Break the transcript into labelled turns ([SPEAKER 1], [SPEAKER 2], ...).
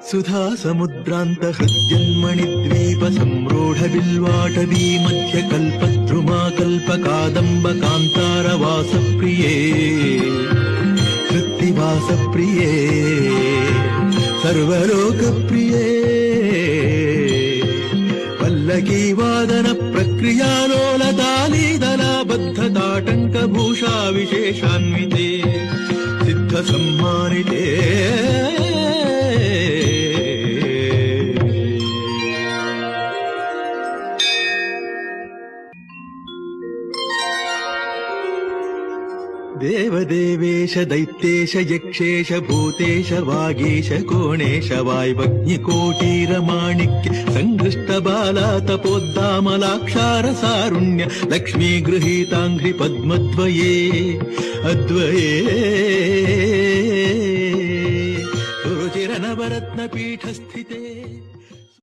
[SPEAKER 1] ಸುಧಾ ಸಮುದ್ರಾಂತ ಹೃದ್ಯನ್ಮಣಿದ್ವೀಪ ಸಂರೋಢ ಬಿಲ್ವಾಟವೀ ಮಧ್ಯ ಕಲ್ಪದ್ರುಮಾ ಕಲ್ಪ ಕಾದಂಬ ಕಾಂತಾರ ವಾಸಪ್ರಿಯೇ ಕೃತ್ತಿವಾಸಪ್ರಿಯೇ ಸರ್ವಲೋಕಪ್ರಿಯೇ ಪಲ್ಲಕಿ ವಾದನ ಪ್ರಕ್ರಿಯಾಲೋಲತಾಲೀದಲ ಬದ್ಧತಾಟಂಕ ಭೂಷಾ ವಿಶೇಷಾನ್ವಿತೆ ಸಿದ್ಧ ಸಮ್ಮಾನಿತೆ ದೇವದೇವೇಶ ದೈತ್ಯೇಶ ಯಕ್ಷೇಶ ಭೂತೇಶ ವಾಗೀಶ ಕೋಣೇಶ ವಾಯ್ವಜ್ಞಕೋಟೀರ ಮಾಣಿಕ್ಯ ಸಂಗೃಷ್ಟ ಬಾಲ ತಪೋದ್ದಾಮಲಾಕ್ಷಾರ ಸಾರುಣ್ಯ ಲಕ್ಷ್ಮೀ ಗೃಹೀತಾಂಘ್ರಿ ಪದ್ಮದ್ವಯೇ ಅದ್ವಯೇ ರುಚಿರ ನವರತ್ನ ಪೀಠಸ್ಥಿತೆ